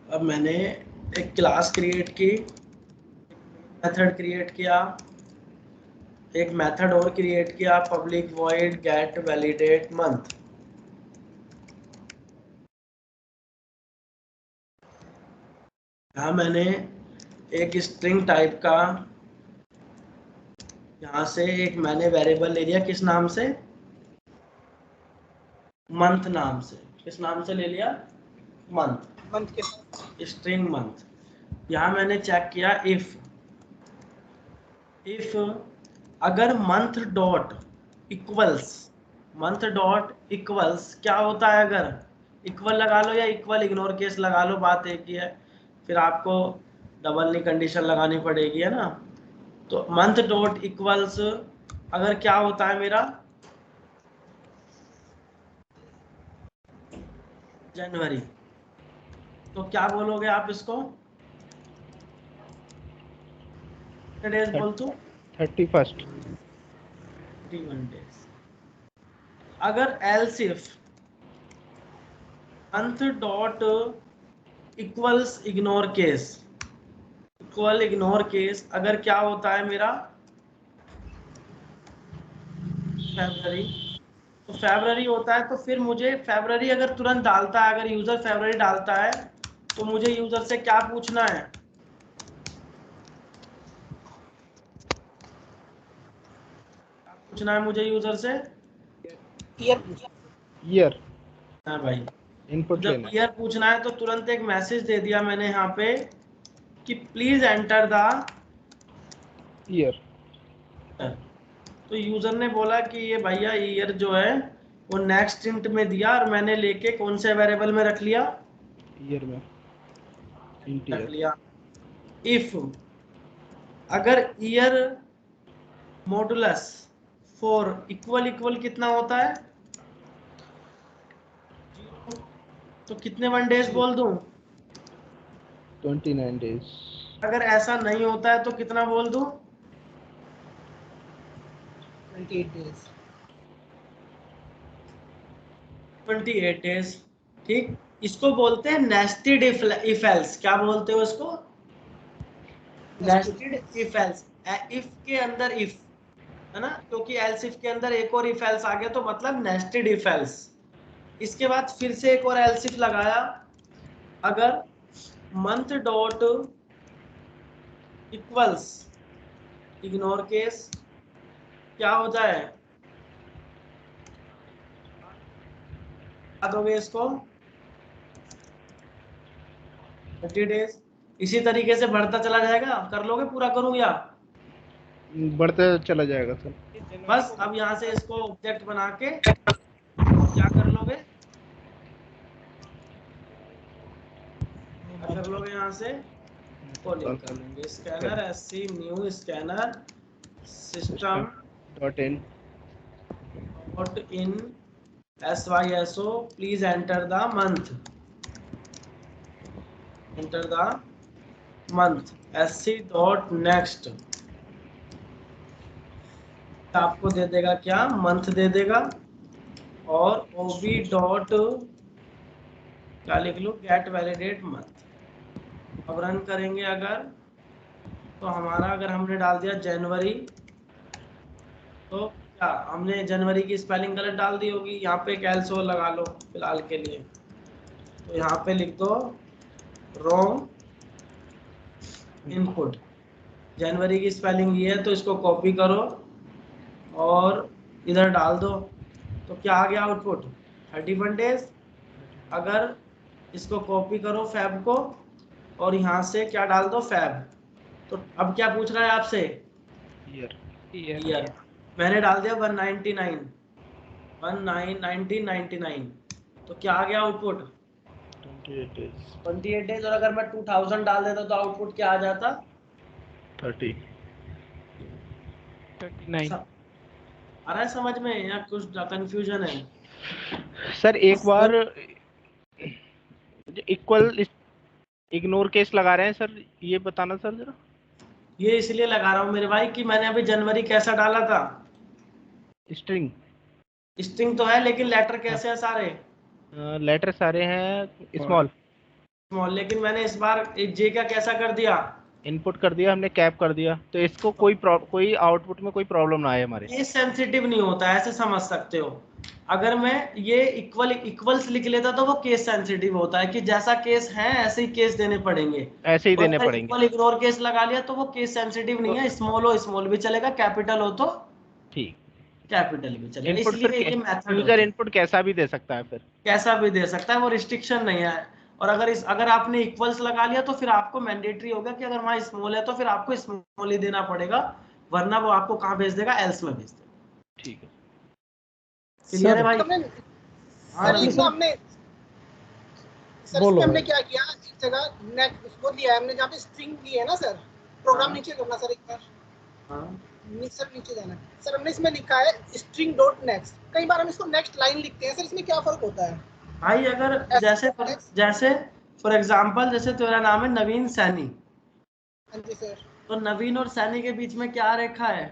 अब मैंने एक क्लास क्रिएट की, मेथड क्रिएट किया, एक मेथड और क्रिएट किया, public void get validate month. यहाँ मैंने एक स्ट्रिंग टाइप का, यहाँ से एक मैंने वेरिएबल ले लिया, किस नाम से, मंथ नाम से। किस नाम से ले लिया, मंथ, मंथ के स्ट्रिंग मंथ। यहाँ मैंने चेक किया इफ अगर month dot equals, month dot equals क्या होता है, अगर इक्वल लगा लो या इक्वल इग्नोर केस लगा लो, बात एक ही है, फिर आपको डबल नहीं कंडीशन लगानी पड़ेगी, है ना। तो मंथ डॉट इक्वल्स अगर क्या होता है मेरा, जनवरी, तो क्या बोलोगे आप इसको, डेज बोल तू, 31st 31 डेज। अगर else if month dot equals ignore case, equal ignore case अगर क्या होता है मेरा, फेब्रवरी, तो फेब्रवरी होता है, तो फिर मुझे फेब्रवरी अगर तुरंत डालता है, अगर यूजर फेब्रवरी डालता है, तो मुझे यूजर से क्या पूछना है, क्या पूछना है मुझे यूजर से, ईयर हाँ भाई। इनपुट जब लेना। ईयर पूछना है तो तुरंत एक मैसेज दे दिया मैंने यहाँ पे कि प्लीज एंटर द ईयर तो यूजर ने बोला कि ये भैया ईयर जो है वो नेक्स्ट इंट में दिया, और मैंने लेके कौन से वेरिएबल में रख लिया, ईयर में इंट रख ईयर। लिया। इफ अगर year modulus for equal equal कितना होता है, 0, तो कितने 1 डेज बोल दूं, 29 days। अगर ऐसा नहीं होता है तो कितना बोल दूं, 28 days। 28 डेज। ठीक, इसको बोलते हैं नेस्टेड इफ एल्स। क्या बोलते हो इसको, नेस्टेड इफ एल्स। इफ के अंदर इफ, है ना, क्योंकि एल्स इफ के अंदर एक और इफ एल्स आ गया, तो मतलब नेस्टेड इफ एल्स। इसके बाद फिर से एक और एल्स इफ लगाया, अगर month dot equals ignore case क्या हो जाए, याद दोगे इसको, 30 डेज। इसी तरीके से बढ़ता चला जाएगा, कर लोगे, पूरा करूं या, बढ़ते चला जाएगा सर। बस अब यहाँ से इसको ऑब्जेक्ट बना के क्या कर लोगे, क्या कर लोगे, यहाँ से कॉलिंग कर लेंगे, scanner SC new scanner system dot in dot in SYSO please enter the month, enter the month SC dot next, आपको दे देगा क्या, मंथ दे देगा, और OB डॉट क्या लिख लो, गेट वैलिडेट मंथ। अब रन करेंगे अगर, तो हमारा अगर हमने डाल दिया जनवरी, तो क्या हमने जनवरी की स्पेलिंग गलत डाल दी होगी, यहाँ पे कैल्सो लगा लो फिलहाल के लिए, तो यहाँ पे लिख दो रॉन्ग इनपुट, जनवरी की स्पेलिंग ये है, तो इसको कॉपी करो और इधर डाल दो, तो क्या आ गया आउटपुट, 31 डेज। अगर इसको कॉपी करो फैब को, और यहाँ से क्या डाल दो फैब, तो अब क्या पूछ रहा है आपसे, ईयर मैंने डाल दिया 199 1999, तो क्या आ गया आउटपुट, 28 डेज। और अगर मैं 2000 डाल देता तो आउटपुट क्या आ जाता, 39। आ रहा है समझ में या कुछ कंफ्यूजन है, सर एक बार इक्वल इग्नोर केस लगा रहे हैं सर, ये बताना सर जरा। ये इसलिए लगा रहा हूँ मेरे भाई कि मैंने अभी जनवरी कैसा डाला था, स्ट्रिंग स्ट्रिंग तो है लेकिन लेटर कैसे है सारे, लेटर सारे हैं स्मॉल। स्मॉल, लेकिन मैंने इस बार जे का कैसा कर दिया, इनपुट कर दिया हमने, कैप कर दिया, तो इसको कोई आउटपुट में कोई प्रॉब्लम ना आए हमारे। ये सेंसिटिव नहीं होता, ऐसे समझ सकते हो। अगर मैं ये इक्वल्स लिख लेता तो वो केस सेंसिटिव होता है कि जैसा केस है ऐसे ही केस देने पड़ेंगे, ऐसे ही और देने अगर पड़ेंगे। इक्वल इग्नोर केस लगा लिया तो वो केस सेंसिटिव नहीं तो है, स्मॉल हो स्मॉल भी चलेगा, कैपिटल हो तो ठीक, कैपिटल भी चलेगा, इनपुट फिर इसलिए ये मेथड यूजर होते हैं। इनपुट कैसा भी दे सकता है फिर। कैसा भी दे सकता है, वो रिस्ट्रिक्शन नहीं है। और अगर आपने इक्वल्स लगा लिया तो फिर आपको मैंडेटरी होगा कि अगर वहां स्मॉल है तो फिर आपको स्मॉल ही देना पड़ेगा, वरना वो आपको कहाँ भेज देगा, एल्स में भेज देगा। ठीक है क्लियर है सर भाई? हमने हाँ सर रवि। इसमें हमने सर बोलो इसमें हमने भाई। क्या किया, एक जगह नेक्स्ट उसको दिया है हमने जहाँ पे स्ट्रिंग दी है ना सर, प्रोग्राम हाँ। नीचे करना सर एक बार, हाँ सर नीचे जाना है। सर हमने इसमें लिखा है स्ट्रिंग डॉट नेक्स्ट, कई बार हम इसको नेक्स्ट लाइन लिखते हैं सर, इसमें क्या फर्क होता है? भाई, अगर जैसे फॉर एग्जांपल जैसे तेरा नाम है नवीन सैनी, हाँ जी सर, तो नवीन और सैनी के बीच में क्या रेखा है,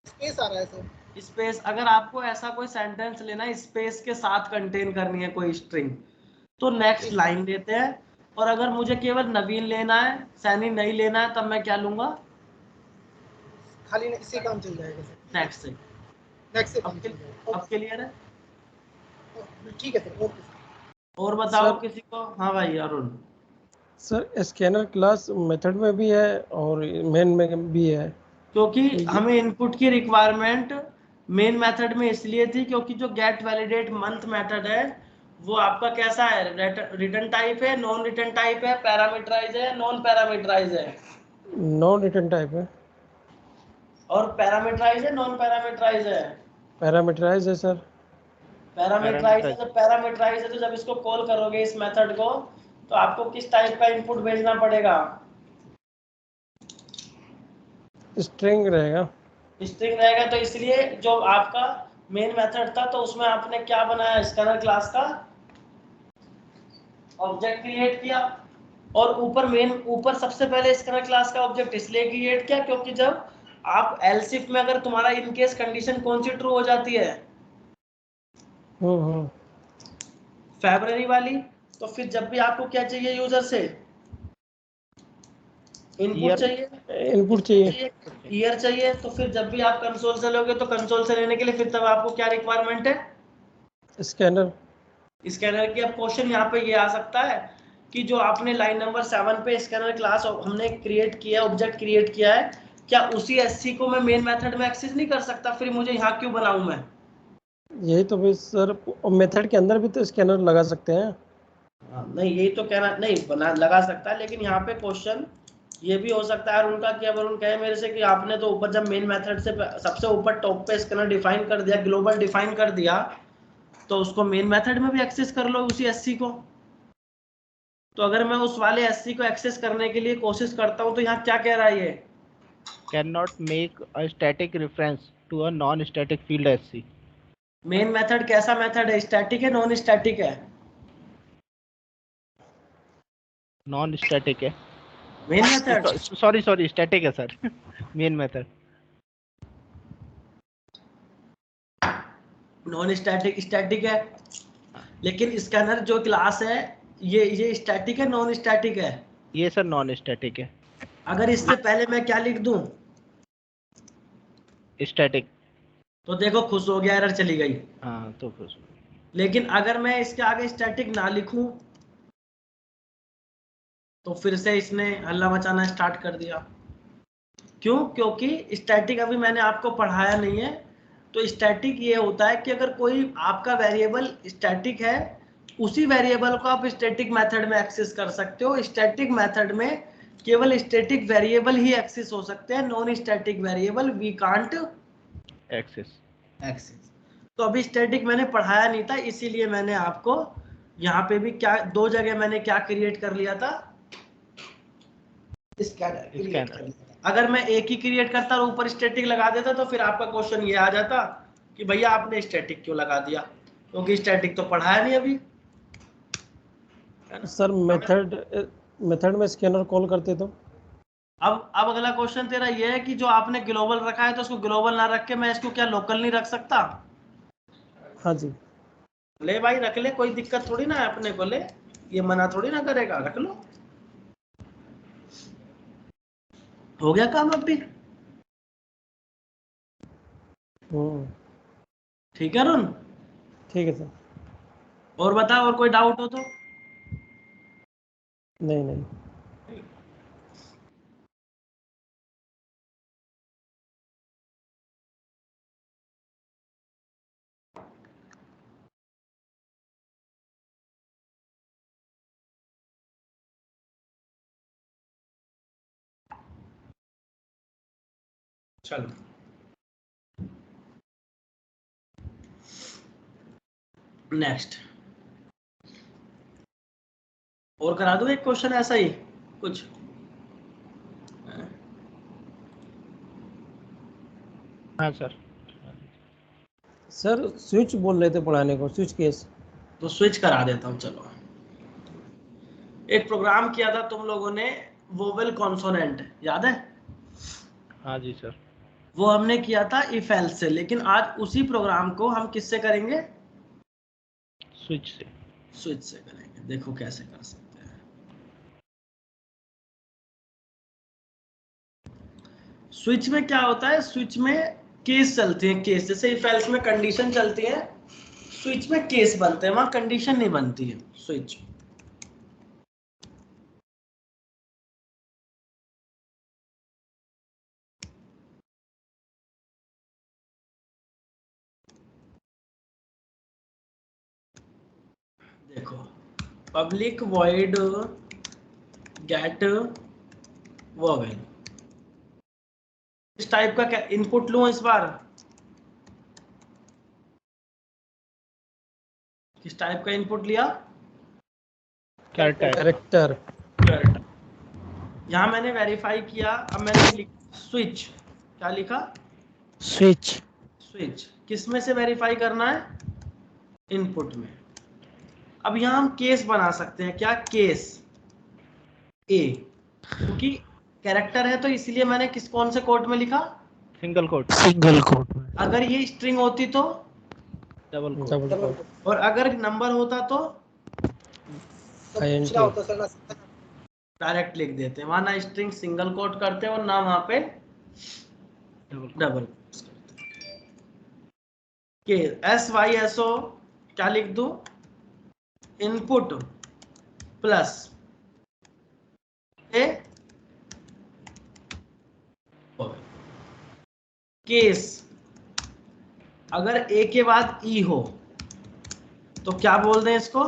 स्पेस आ रहा है सर। स्पेस। अगर आपको ऐसा कोई सेंटेंस लेना है स्पेस के साथ कंटेन करनी है कोई स्ट्रिंग, तो नेक्स्ट जी लाइन लेते हैं। और अगर मुझे केवल नवीन लेना है, सैनी नहीं लेना है, तब मैं क्या लूंगा, खाली इससे काम चल जाएगा सर, नेक्स्ट से। नेक्स्ट से अब काम चल जाएगा। अब क्लियर है? ठीक है सर, ओके सर। और बताओ सर किसी को। हाँ भाई Arun. Sir scanner class method में भी है और मेन में भी है, क्योंकि तो ये हमें इनपुट की रिक्वायरमेंट मेन मेथड में इसलिए थी क्योंकि जो गेट वैलिडेट मंथ मेथड है वो आपका कैसा है, रिटर्न टाइप है, नॉन रिटर्न टाइप है, पैरामीटराइज है, नॉन पैरामीटराइज है, नॉन रिटर्न टाइप है, और पैरामीटराइज है, नॉन पैरामीटराइज है, पैरामीटराइज है सर। पैरामीटराइज है। पैरामीटर। जब पैरामीटराइज है तो जब इसको कॉल करोगे इस मेथड को, तो आपको किस टाइप का इनपुट भेजना पड़ेगा, स्ट्रिंग रहेगा। स्ट्रिंग रहेगा। तो इसलिए जो आपका मेन मेथड था तो उसमें आपने क्या बनाया, स्कैनर क्लास का ऑब्जेक्ट क्रिएट किया, और ऊपर सबसे पहले स्कैनर क्लास का ऑब्जेक्ट इसलिए क्रिएट किया क्योंकि जब आप एल्स इफ में अगर तुम्हारा इनकेस कंडीशन कौन सी ट्रू हो जाती है, हम्म। फेब्रुअरी वाली, तो फिर जब भी आपको क्या चाहिए यूजर से, इनपुट ईयर। चाहिए, इनपुट चाहिए। ईयर चाहिए। तो फिर जब भी आप कंसोल से लोगे तो कंसोल से लेने के लिए फिर तब आपको क्या रिक्वायरमेंट है, स्कैनर। स्कैनर की। अब क्वेश्चन यहाँ पे ये आ सकता है कि जो आपने लाइन नंबर 7 पे स्कैनर क्लास हमने क्रिएट किया, ऑब्जेक्ट क्रिएट किया है, क्या उसी एससी को मैं मेन मेथड में एक्सेस नहीं कर सकता, फिर मुझे यहाँ क्यों बनाऊं मैं? यही तो भाई सर, मेथड के अंदर भी तो स्कैनर लगा सकते हैं। नहीं, यही तो कहना, नहीं बना लगा सकता है, लेकिन यहाँ पे क्वेश्चन ये भी हो सकता है उनका कि अगर उनका मेरे से कि आपने तो ऊपर जब मेन मेथड से सबसे ऊपर टॉप पे स्कैनर डिफाइन कर दिया, ग्लोबल डिफाइन कर दिया, तो उसको मेन मेथड में भी एक्सेस कर लो उसी एससी को। तो अगर मैं उस वाले एससी को एक्सेस करने के लिए कोशिश करता हूँ तो यहाँ क्या कह रहा है ये, can not make a static reference to a non static field SC. Main method कैसा मेथड है, स्टैटिक है नॉन स्टैटिक है? नॉन स्टैटिक है। मेन मेथड सॉरी स्टैटिक है sir. Main method. Non static static है, लेकिन स्कैनर जो class है ये स्टैटिक है नॉन स्टैटिक है? ये सर नॉन स्टैटिक है। अगर इससे पहले मैं क्या लिख दूं, स्टैटिक। तो देखो खुश हो गया, एरर चली गई। हाँ तो फिर लेकिन अगर मैं इसके आगे स्टैटिक ना लिखूं तो फिर से इसने हल्ला मचाना स्टार्ट कर दिया। क्यों? क्योंकि स्टैटिक अभी मैंने आपको पढ़ाया नहीं है। तो स्टैटिक ये होता है कि अगर कोई आपका वेरिएबल स्टैटिक है, उसी वेरिएबल को आप स्टैटिक मेथड में एक्सेस कर सकते हो। स्टैटिक मेथड में केवल स्टैटिक वेरिएबल ही एक्सेस हो सकते हैं, non static variable we can't access. तो अभी स्टैटिक मैंने पढ़ाया नहीं था, इसीलिए मैंने आपको यहाँ पे भी क्या दो जगह मैंने क्या क्रिएट कर लिया था, स्कैनर क्रिएट कर लिया था। अगर मैं एक ही क्रिएट करता और ऊपर स्टैटिक लगा देता तो फिर आपका क्वेश्चन ये आ जाता कि भैया आपने स्टैटिक क्यों लगा दिया, क्योंकि स्टैटिक तो पढ़ाया नहीं अभी। सर मेथड में स्कैनर कॉल करते तो अब अगला क्वेश्चन तेरा ये है कि जो आपने ग्लोबल रखा है तो उसको ग्लोबल ना रख के मैं इसको क्या लोकल नहीं रख सकता? हाँ जी। ले भाई रख ले, कोई दिक्कत थोड़ी ना है अपने को। ले ये मना थोड़ी ना करेगा, रख लो। हो गया काम अब भी? ठीक है रुन? ठीक है सर। और बता, और कोई डाउट हो तो? नहीं नहीं। चलो नेक्स्ट और करा दूं एक क्वेश्चन ऐसा ही कुछ। हाँ सर। सर स्विच बोल रहे थे पढ़ाने को, स्विच केस। तो स्विच करा देता हूं। चलो, एक प्रोग्राम किया था तुम लोगों ने, वोवेल कॉन्सोनेंट, याद है? हाँ जी सर। वो हमने किया था इफ एल्स से, लेकिन आज उसी प्रोग्राम को हम किससे करेंगे? स्विच से। स्विच से करेंगे। देखो कैसे कर सकते हैं। स्विच में क्या होता है? स्विच में केस चलती है। केस जैसे इफ एल्स में कंडीशन चलती है, स्विच में केस बनते हैं, वहां कंडीशन नहीं बनती है। स्विच देखो, पब्लिक वॉइड गेट वोवेल, इस टाइप का इनपुट लूं इस बार? किस टाइप का इनपुट लिया? कैरेक्टर। यहां मैंने वेरीफाई किया। अब मैंने स्विच, क्या लिखा? स्विच। स्विच किस में से वेरीफाई करना है? इनपुट में। अब यहां हम केस बना सकते हैं। क्या? केस ए, क्योंकि कैरेक्टर है तो इसलिए मैंने कौन से कोड में लिखा? Single quote. सिंगल कोट में। अगर ये स्ट्रिंग होती तो? Double quote. Double quote. और अगर नंबर होता तो? पूछना होता सर ना। डायरेक्ट लिख देते हैं, वहां ना स्ट्रिंग सिंगल कोट करते हैं और ना वहां पे डबल के। SYSO क्या लिख दूं? इनपुट प्लस ए केस। अगर ए के बाद ई हो तो क्या बोल दें इसको?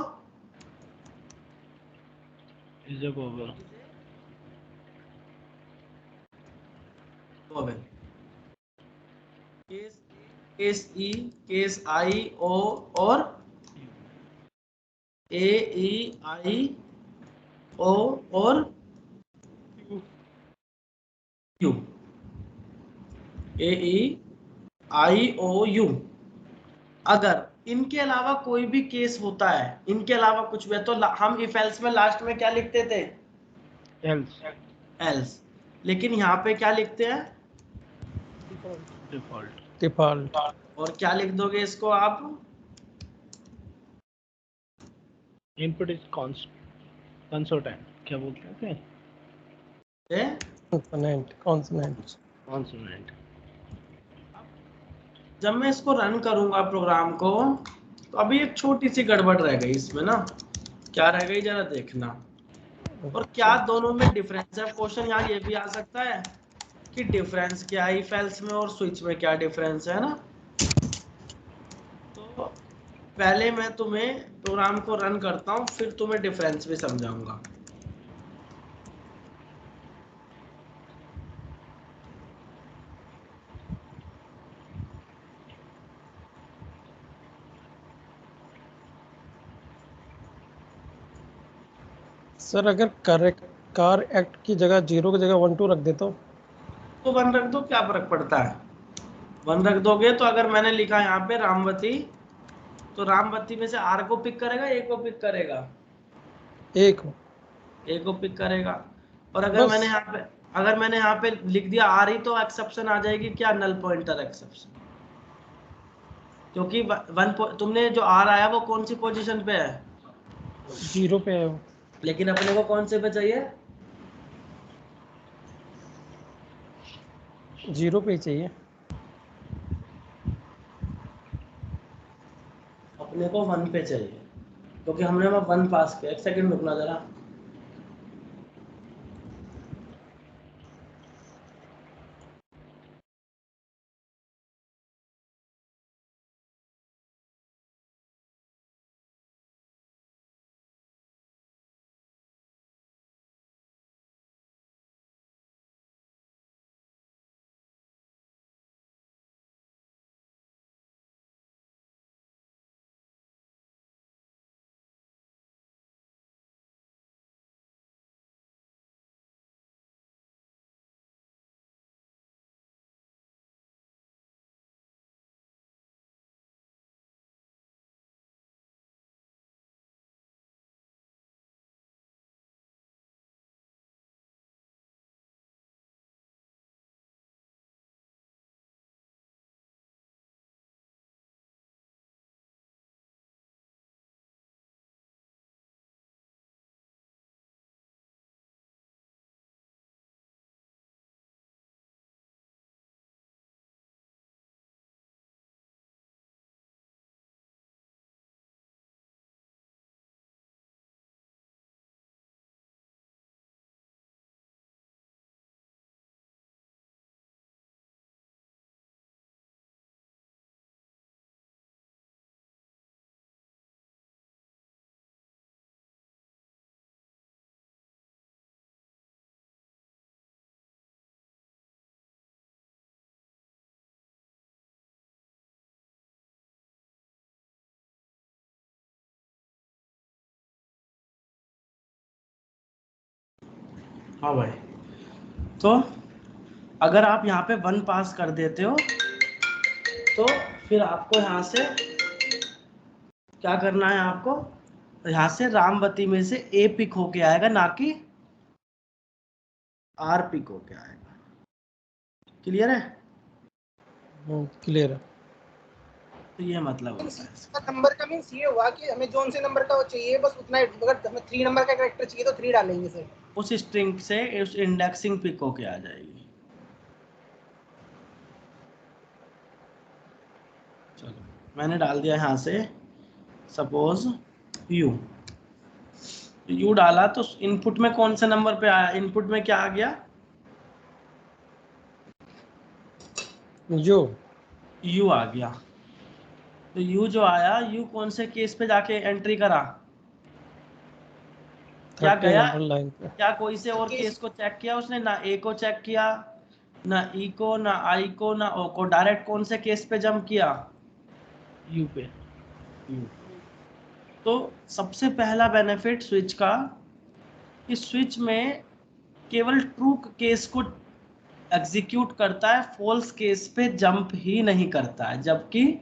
Is a vowel. Vowel. Case case E, case I O और ए ई आई ओ और you. A E I O you. अगर इनके अलावा कोई भी केस होता है, इनके अलावा कुछ भी है, तो हम इफ एल्स में लास्ट में क्या लिखते थे? एल्स। एल्स। लेकिन यहाँ पे क्या लिखते हैं? डिफॉल्ट। डिफॉल्ट। और क्या लिख दोगे इसको आप? इनपुट इज कंसोनेंट, क्या बोलते हैं? कॉन्सोनेंट। कॉन्सोनेंट। कॉन्सोनेंट। जब मैं इसको रन करूंगा प्रोग्राम को, तो अभी एक छोटी सी गड़बड़ रह गई इसमें ना। क्या रह गई जरा देखना। और क्या दोनों में डिफरेंस है? क्वेश्चन यहाँ ये भी आ सकता है कि डिफरेंस क्या है इफ एल्स में और स्विच में, क्या डिफरेंस है ना। तो पहले मैं तुम्हें प्रोग्राम को रन करता हूँ, फिर तुम्हें डिफरेंस भी समझाऊंगा। सर अगर कार एक्ट की जगह 0 की जगह 1 2 रख देता हूँ तो 1 रख दो, क्या फर्क पड़ता है? 1 रख दोगे तो अगर मैंने लिखा यहाँ पे रामवती, तो रामवती में से आर को पिक करेगा, ए को पिक करेगा? एक हो। ए को पिक करेगा। और अगर मैंने यहाँ पे लिख दिया आर ही, तो एक्सेप्शन आ जाएगी। क्या? Null pointer exception. क्योंकि तुमने जो आर आया वो कौन सी पोजीशन पे है? 0 पे है वो। लेकिन अपने को कौन से पे चाहिए? 0 पे ही चाहिए। अपने को 1 पे चाहिए, क्योंकि हमने वहाँ 1 पास किया। एक सेकंड रुकना जरा। हाँ भाई, तो अगर आप यहाँ पे 1 पास कर देते हो तो फिर आपको यहाँ से क्या करना है? आपको यहाँ से रामवती में से ए पिक होके आएगा, ना कि आर पिक होके आएगा। क्लियर है? क्लियर है। तो ये मतलब होता है इसका। नंबर का मीन्स ये हुआ कि हमें जोन से नंबर का वो चाहिए, बस उतना ही। अगर हमें 3 नंबर का कैरेक्टर चाहिए तो 3 डालेंगे सर। उस स्ट्रिंग से उस इंडेक्सिंग पिक होके आ जाएगी। चलो मैंने डाल दिया यहाँ से, सपोज यू डाला, तो इनपुट में कौन से नंबर पे आया? इनपुट में क्या आ गया? यू आ गया। तो यू जो आया, यू कौन से केस पे जाके एंट्री करा? क्या 30 गया? नंबर लाइन पे। क्या कोई से और केस को चेक किया उसने? ना ए को चेक किया, ना ई को, ना आई को, ना ओ को। डायरेक्ट कौन से केस पे जंप किया? यू पे। तो सबसे पहला बेनिफिट स्विच का, कि स्विच में केवल ट्रू केस को एग्जीक्यूट करता है, फॉल्स केस पे जंप ही नहीं करता है। जबकि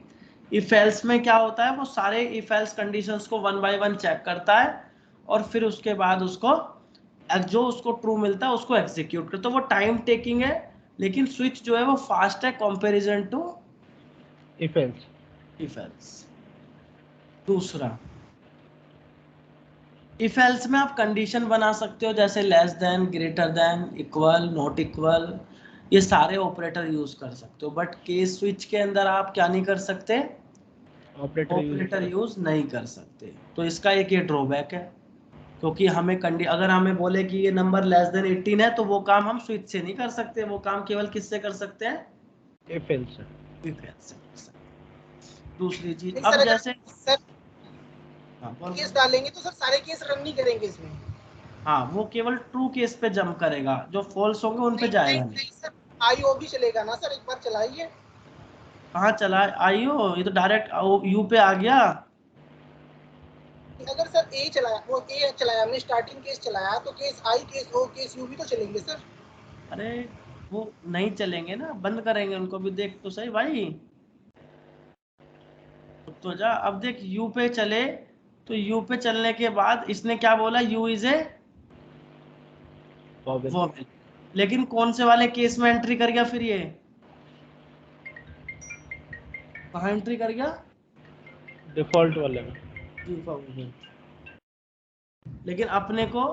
इफ एल्स में क्या होता है? वो सारे इफ एल्स कंडीशंस को 1 बाय 1 चेक करता है और फिर उसके बाद उसको जो उसको ट्रू मिलता है उसको एग्जीक्यूट करता है। तो वो टाइम टेकिंग है, लेकिन स्विच जो है वो फास्ट है comparison to if else. If else. दूसरा, इफ एल्स में आप कंडीशन बना सकते हो, जैसे less than, greater than, equal, not equal. ये सारे ऑपरेटर यूज कर सकते हो, बट केस स्विच के अंदर आप क्या नहीं कर सकते? ऑपरेटर यूज नहीं कर सकते। तो इसका एक ये ड्रॉबैक है, क्योंकि हमें अगर हमें बोले कि ये नंबर लेस देन 18 है, तो वो काम हम स्विच से नहीं कर सकते। वो काम केवल किससे कर सकते हैं? If else. इफ एल्स से कर सकते हैं। दूसरी चीज, नहीं अब सर, अगर जैसे सर हाँ केस डालेंगे तो सर सारे केस रन नहीं करेंगे इसमें। हाँ, वो केवल ट्रू केस पे जंप करेगा, जो फॉल्स होंगे उन पे नहीं जाएगा नहीं नहीं। नहीं सर, आईओ भी चलेगा ना सर? एक बार चलाइए। कहाँ चला आईओ? ये तो डायरेक्ट यू पे आ गया। अगर सर ए चलाया, वो ए चलाया हमने, स्टार्टिंग केस चलाया, तो case I, case O, case U भी तो चलेंगे सर। अरे वो नहीं चलेंगे ना, बंद करेंगे उनको भी। देख तो सही भाई, तो जा। अब देख, यू पे चले, तो यू पे चलने के बाद इसने क्या बोला? You is a vowel. लेकिन कौन से वाले केस में एंट्री कर गया फिर? ये कहाँ एंट्री कर गया? डिफॉल्ट वाले में। डिफॉल्ट में। लेकिन अपने को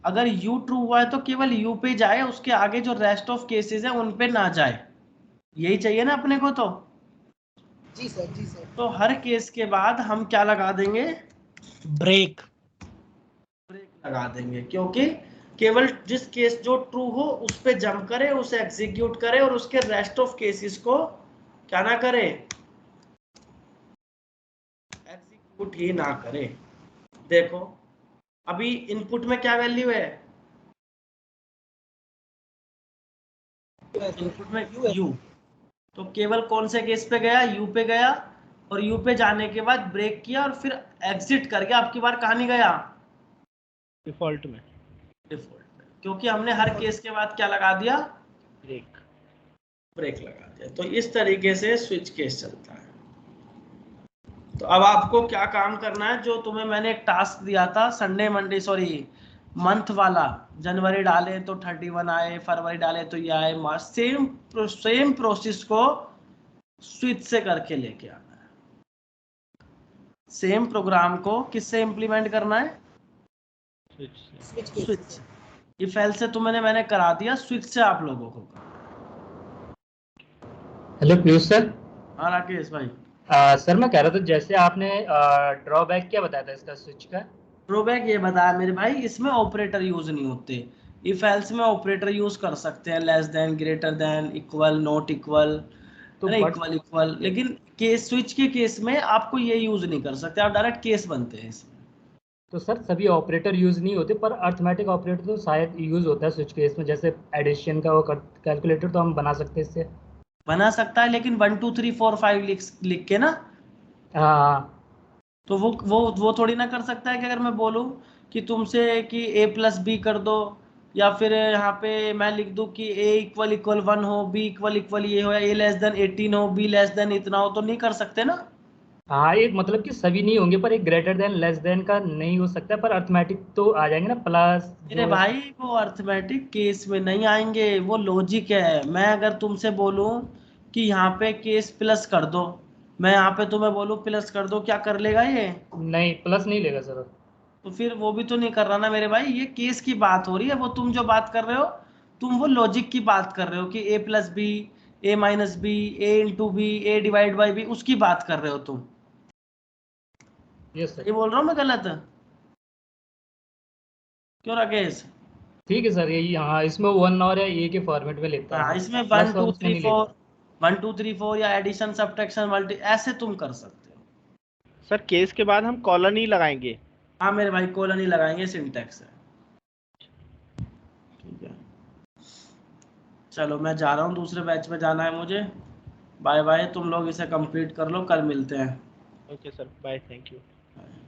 अगर u ट्रू हुआ है तो केवल u पे जाए, उसके आगे जो रेस्ट ऑफ केसेस है उन पे ना जाए, यही चाहिए ना अपने को। जी सर, जी सर। तो हर केस के बाद हम क्या लगा देंगे, ब्रेक। ब्रेक लगा देंगे, क्योंकि केवल जिस केस जो ट्रू हो उस पे जंप करे, उसे एग्जीक्यूट करे, और उसके रेस्ट ऑफ केसेस को क्या ना करे, एग्जीक्यूट ही ना करे। देखो अभी इनपुट में क्या वैल्यू है, इनपुट में u, तो केवल कौन से केस पे गया, u पे गया, और u पे जाने के बाद ब्रेक किया और फिर एग्जिट करके आपकी बार कहाँ नहीं गया, डिफॉल्ट में। डिफॉल्ट पे, क्योंकि हमने हर केस के बाद क्या लगा दिया, ब्रेक। ब्रेक लगा दिया। तो इस तरीके से स्विच केस चलता है। तो अब आपको क्या काम करना है, जो तुम्हें मैंने एक टास्क दिया था संडे मंडे सॉरी मंथ वाला, जनवरी डाले तो 31 आए, फरवरी डाले तो ये आए, मार्च, सेम प्रोसेस को स्विच से करके लेके आना है। सेम प्रोग्राम को किससे इंप्लीमेंट करना है, स्विच। इफ एल्स से तुम्हें मैंने करा दिया, स्विच से आप लोगों को। Hello Piyush sir. हाँ राकेश भाई। सर मैं कह रहा था जैसे आपने ड्रॉबैक क्या बताया था इसका स्विच का? ड्रॉबैक ये बताया मेरे भाई, इसमें ऑपरेटर यूज नहीं होते। इफ एल्स में ऑपरेटर यूज कर सकते हैं, less than, greater than, equal, not equal, तो है ना, इक्वल इक्वल, लेकिन केस स्विच के केस में आपको ये यूज नहीं कर सकते, आप डायरेक्ट केस बनते हैं इसमें। तो सर सभी ऑपरेटर यूज नहीं होते, पर अर्थमेटिक ऑपरेटर तो शायद यूज होता है स्विच केस में, जैसे एडिशन का वो कैलकुलेटर तो हम बना सकते हैं इससे। बना सकता है, लेकिन 1 2 3 4 5 लिख के ना, हाँ। तो वो थोड़ी ना कर सकता है कि अगर मैं बोलूं कि तुमसे कि a+b कर दो, या फिर यहाँ पे मैं लिख दूं कि a इक्वल इक्वल 1 हो, b इक्वल इक्वल ये हो, या a लेस देन 18 हो, b लेस देन इतना हो, तो नहीं कर सकते ना। हाँ, एक मतलब कि सभी नहीं होंगे, पर एक ग्रेटर देन लेस देन का नहीं हो सकता, पर अर्थमेटिक तो आ जाएंगे ना, प्लस मेरे जो। भाई वो अर्थमेटिक केस में नहीं आएंगे, वो लॉजिक है। मैं अगर तुमसे बोलूं कि यहाँ पे केस प्लस कर दो, मैं यहाँ पे तुम्हें बोलूं प्लस कर दो, क्या कर लेगा ये, नहीं, प्लस नहीं लेगा सर। तो फिर वो भी तो नहीं कर रहा ना मेरे भाई। ये केस की बात हो रही है, वो तुम जो बात कर रहे हो, तुम वो लॉजिक की बात कर रहे हो कि a+b, a-b, a×b, a/b, उसकी बात कर रहे हो तुम। Yes sir. सही बोल रहा हूँ मैं, गलत? क्यों राकेश? ठीक है सर, यही हाँ, इसमें 1 और या ए के फॉर्मेट में लेता हाँ, है, इसमें प्लस 1 और 2 उसमें 3 नहीं 4, लेता। 1 2 3 4 या एडिशन सब्ट्रैक्शन मल्टी, ऐसे तुम कर सकते हो। सर केस के बाद हम कॉलन ही लगाएंगे। हाँ मेरे भाई, कोलन ही लगाएंगे, सिंटैक्स है। ठीक है, चलो मैं जा रहा हूँ, दूसरे बैच में जाना है मुझे। बाय बाय, तुम लोग इसे कंप्लीट कर लो, कल मिलते हैं। Okay sir, bye, thank you. Bye.